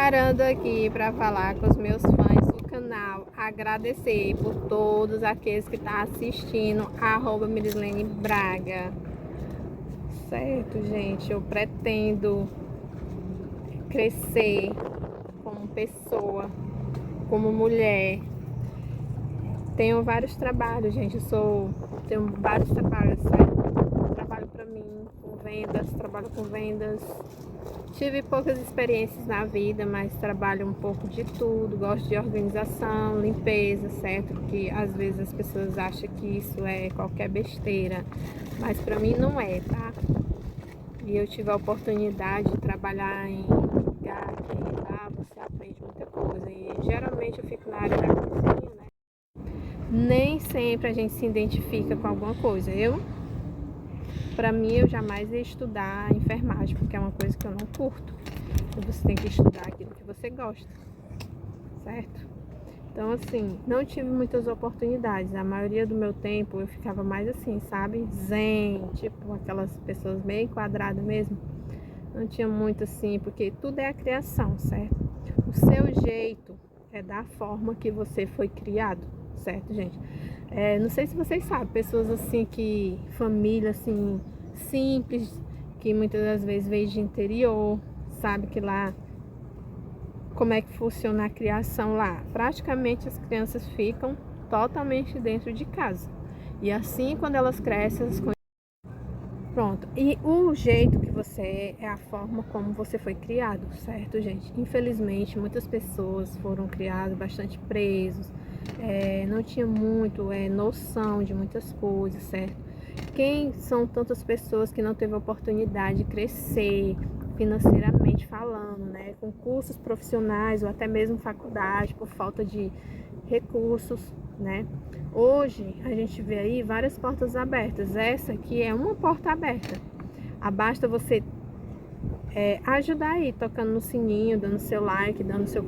Parando aqui para falar com os meus fãs do canal, agradecer por todos aqueles que estão assistindo, @Mirislene Braga. Certo, gente, eu pretendo crescer como pessoa, como mulher. Tenho vários trabalhos, gente, tenho vários trabalhos, certo? Trabalho para mim, trabalho com vendas. Tive poucas experiências na vida, mas trabalho um pouco de tudo. Gosto de organização, limpeza, certo? Que às vezes as pessoas acham que isso é qualquer besteira, mas para mim não é, tá? E eu tive a oportunidade de trabalhar em lugar que lá você aprende muita coisa. E geralmente eu fico na área da cozinha, né? Nem sempre a gente se identifica com alguma coisa. Para mim, eu jamais ia estudar enfermagem, porque é uma coisa que eu não curto. E você tem que estudar aquilo que você gosta, certo? Então, assim, não tive muitas oportunidades. A maioria do meu tempo eu ficava mais assim, sabe? Zen, tipo aquelas pessoas bem quadradas mesmo. Não tinha muito assim, porque tudo é a criação, certo? O seu jeito é da forma que você foi criado, certo, gente? Não sei se vocês sabem, pessoas assim família assim, simples, que muitas das vezes veio de interior, sabe que lá, como é que funciona a criação lá? Praticamente as crianças ficam totalmente dentro de casa. E assim, quando elas crescem, pronto. E o jeito que você é a forma como você foi criado, certo, gente? Infelizmente, muitas pessoas foram criadas bastante presos, não tinha muito noção de muitas coisas, certo? Quem são tantas pessoas que não teve a oportunidade de crescer financeiramente falando, né? Com cursos profissionais ou até mesmo faculdade, por falta de recursos, né? Hoje a gente vê aí várias portas abertas. Essa aqui é uma porta aberta. Basta você ajudar aí, tocando no sininho, dando seu like, dando seu.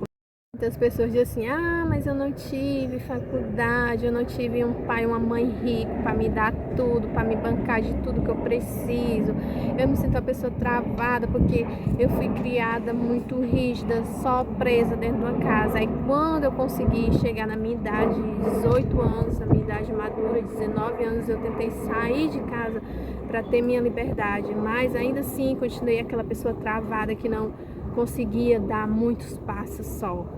Muitas pessoas dizem assim: ah, mas eu não tive faculdade, eu não tive um pai, uma mãe rico para me dar tudo, para me bancar de tudo que eu preciso. Eu me sinto uma pessoa travada porque eu fui criada muito rígida, só presa dentro de uma casa. Aí quando eu consegui chegar na minha idade, 18 anos, na minha idade madura, 19 anos, eu tentei sair de casa para ter minha liberdade, mas ainda assim continuei aquela pessoa travada que não conseguia dar muitos passos só.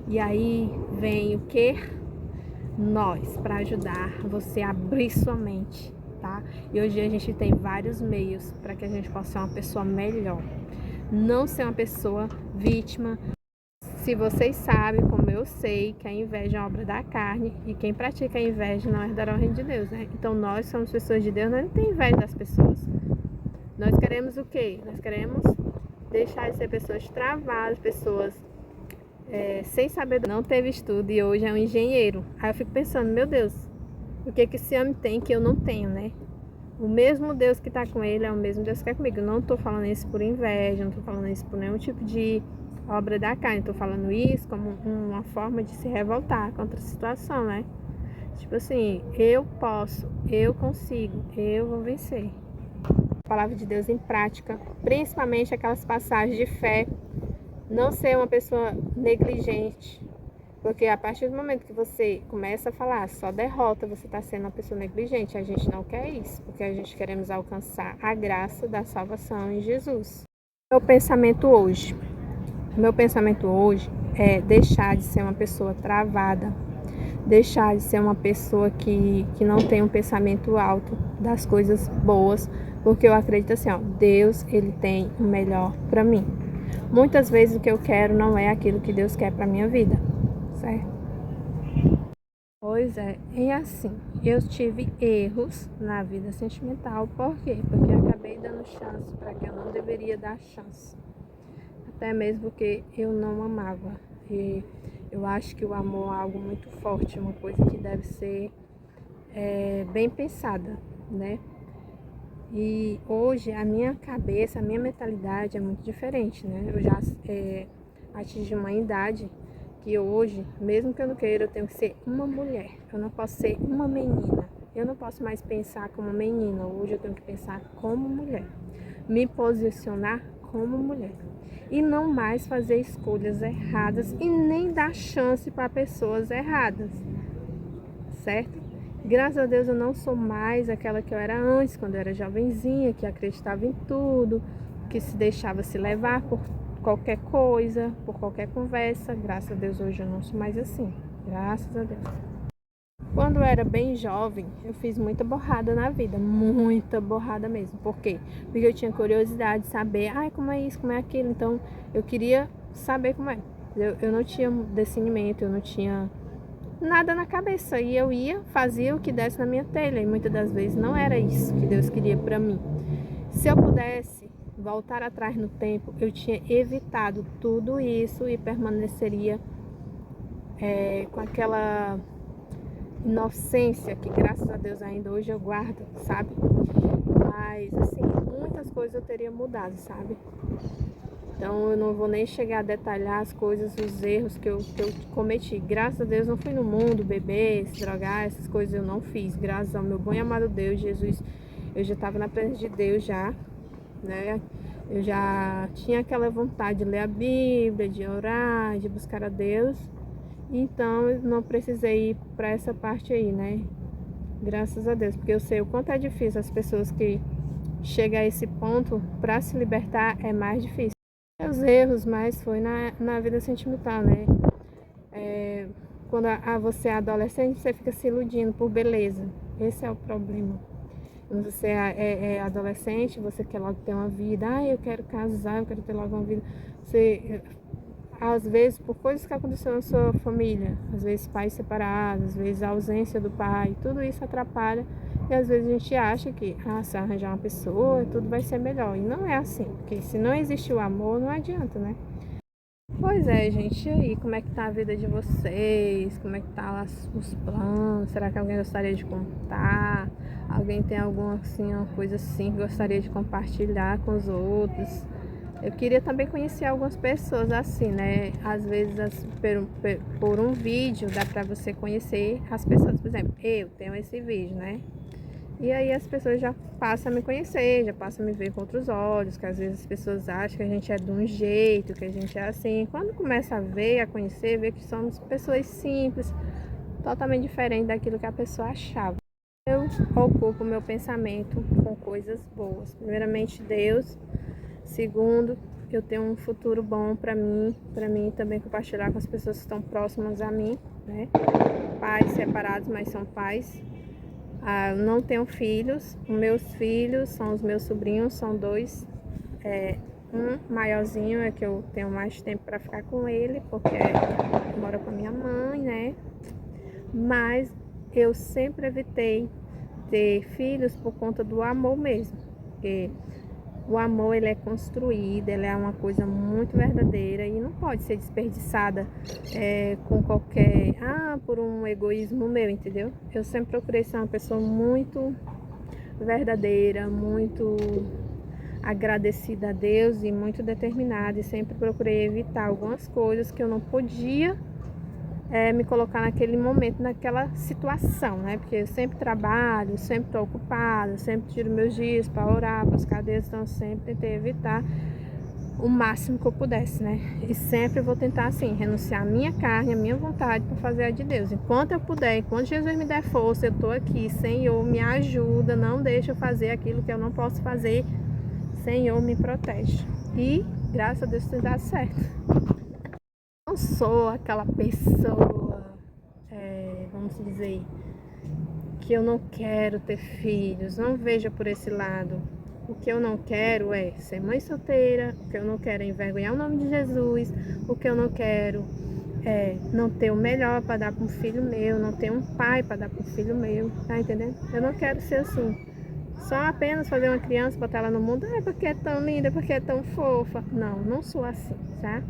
E aí vem o que? Nós, para ajudar você a abrir sua mente, tá? E hoje a gente tem vários meios para que a gente possa ser uma pessoa melhor. Não ser uma pessoa vítima. Se vocês sabem, como eu sei, que a inveja é uma obra da carne, e quem pratica a inveja não herdará o reino de Deus, né? Então nós somos pessoas de Deus, nós não temos inveja das pessoas. Nós queremos o quê? Nós queremos deixar de ser pessoas travadas, pessoas sem saber, não teve estudo e hoje é um engenheiro. Aí eu fico pensando, meu Deus, o que esse homem tem que eu não tenho, né? O mesmo Deus que está com ele é o mesmo Deus que é comigo. Eu não estou falando isso por inveja, não estou falando isso por nenhum tipo de obra da carne. Estou falando isso como uma forma de se revoltar contra a situação, né? Tipo assim, eu posso, eu consigo, eu vou vencer. A palavra de Deus em prática, principalmente aquelas passagens de fé. Não ser uma pessoa negligente, porque a partir do momento que você começa a falar só derrota, você está sendo uma pessoa negligente. A gente não quer isso, porque a gente queremos alcançar a graça da salvação em Jesus. Meu pensamento hoje é deixar de ser uma pessoa travada, deixar de ser uma pessoa que não tem um pensamento alto das coisas boas, porque eu acredito assim, ó, Deus, ele tem o melhor para mim. Muitas vezes o que eu quero não é aquilo que Deus quer para minha vida, certo? Pois é, e assim, eu tive erros na vida sentimental, por quê? Porque eu acabei dando chance para que eu não deveria dar chance. Até mesmo porque eu não amava. E eu acho que o amor é algo muito forte, uma coisa que deve ser bem pensada, né? E hoje a minha cabeça, a minha mentalidade é muito diferente, né? Eu já atingi uma idade que hoje, mesmo que eu não queira, eu tenho que ser uma mulher. Eu não posso ser uma menina. Eu não posso mais pensar como menina. Hoje eu tenho que pensar como mulher. Me posicionar como mulher. e não mais fazer escolhas erradas e nem dar chance para pessoas erradas, certo? Graças a Deus eu não sou mais aquela que eu era antes, quando eu era jovenzinha, que acreditava em tudo, que se deixava se levar por qualquer coisa, por qualquer conversa. Graças a Deus hoje eu não sou mais assim, graças a Deus. Quando eu era bem jovem, eu fiz muita borrada na vida, muita borrada mesmo. Por quê? Porque eu tinha curiosidade de saber, ai, como é isso, como é aquilo. Então, eu queria saber como é. Eu não tinha discernimento, eu não tinha nada na cabeça. E eu ia, fazia o que desse na minha telha. E muitas das vezes não era isso que Deus queria para mim. Se eu pudesse voltar atrás no tempo, eu tinha evitado tudo isso e permaneceria com aquela inocência que graças a Deus ainda hoje eu guardo, sabe? Mas assim, muitas coisas eu teria mudado, sabe? Então eu não vou nem chegar a detalhar as coisas, os erros que eu cometi. Graças a Deus não fui no mundo beber, se drogar, essas coisas eu não fiz. Graças ao meu bom e amado Deus, Jesus, eu já estava na presença de Deus já, né? Eu já tinha aquela vontade de ler a Bíblia, de orar, de buscar a Deus. Então, eu não precisei ir para essa parte aí, né? Graças a Deus, porque eu sei o quanto é difícil as pessoas que chegam a esse ponto, para se libertar é mais difícil. Os erros mais foi na vida sentimental, né? Quando você é adolescente, você fica se iludindo por beleza. Esse é o problema. Quando você é adolescente, você quer logo ter uma vida. Ah, eu quero casar, eu quero ter logo uma vida. Você às vezes por coisas que aconteceram na sua família, às vezes pais separados, às vezes a ausência do pai, tudo isso atrapalha e às vezes a gente acha que se arranjar uma pessoa, tudo vai ser melhor. E não é assim, porque se não existe o amor, não adianta, né? Pois é, gente, e aí, como é que tá a vida de vocês? Como é que tá lá os planos? Será que alguém gostaria de contar? Alguém tem alguma assim, uma coisa assim que gostaria de compartilhar com os outros? Eu queria também conhecer algumas pessoas assim, né? Às vezes, por um vídeo, dá pra você conhecer as pessoas. Por exemplo, eu tenho esse vídeo, né? E aí as pessoas já passam a me conhecer, já passam a me ver com outros olhos, que às vezes as pessoas acham que a gente é de um jeito, que a gente é assim. Quando começa a ver, a conhecer, ver que somos pessoas simples, totalmente diferente daquilo que a pessoa achava. Eu ocupo meu pensamento com coisas boas. Primeiramente, Deus. Segundo, eu tenho um futuro bom para mim também compartilhar com as pessoas que estão próximas a mim, né? Pais separados, mas são pais. Eu não tenho filhos, os meus filhos são os meus sobrinhos, são dois. Um maiorzinho é que eu tenho mais tempo para ficar com ele, porque mora com a minha mãe, né? Mas eu sempre evitei ter filhos por conta do amor mesmo, porque o amor, ele é construído, ele é uma coisa muito verdadeira e não pode ser desperdiçada com qualquer... por um egoísmo meu, entendeu? Eu sempre procurei ser uma pessoa muito verdadeira, muito agradecida a Deus e muito determinada. E sempre procurei evitar algumas coisas que eu não podia me colocar naquele momento, naquela situação, né? Porque eu sempre trabalho, sempre estou ocupada, sempre tiro meus dias para orar, para buscar Deus, então sempre tentei evitar o máximo que eu pudesse, né? E sempre vou tentar, assim, renunciar a minha carne, a minha vontade para fazer a de Deus. Enquanto eu puder, enquanto Jesus me der força, eu estou aqui, Senhor, me ajuda, não deixa eu fazer aquilo que eu não posso fazer, Senhor, me protege. E, graças a Deus, tem dado certo. Não sou aquela pessoa, vamos dizer, que eu não quero ter filhos, não veja por esse lado. O que eu não quero é ser mãe solteira, o que eu não quero é envergonhar o nome de Jesus, o que eu não quero é não ter o melhor para dar para um filho meu, não ter um pai para dar para um filho meu, tá entendendo? Eu não quero ser assim, só apenas fazer uma criança, botar ela no mundo, porque é tão linda, porque é tão fofa. Não, não sou assim, tá?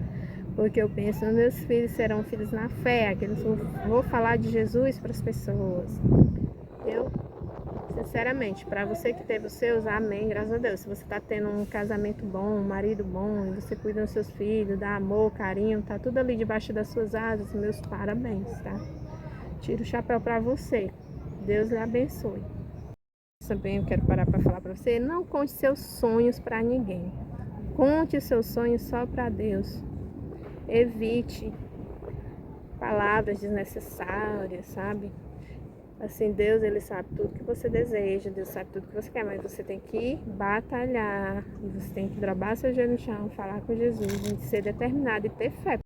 Porque eu penso, meus filhos serão filhos na fé, aqueles vou falar de Jesus para as pessoas. Eu, sinceramente, para você que teve os seus, amém, graças a Deus. Se você está tendo um casamento bom, um marido bom, e você cuida dos seus filhos, dá amor, carinho, tá tudo ali debaixo das suas asas, meus parabéns, tá? Tiro o chapéu para você. Deus lhe abençoe. Também eu quero parar para falar para você, não conte seus sonhos para ninguém. Conte o seu sonho só para Deus. Evite palavras desnecessárias, sabe? Assim, Deus, Ele sabe tudo que você deseja, Deus sabe tudo que você quer, mas você tem que batalhar, e você tem que dobrar seu joelho no chão, falar com Jesus, e ser determinado e ter fé.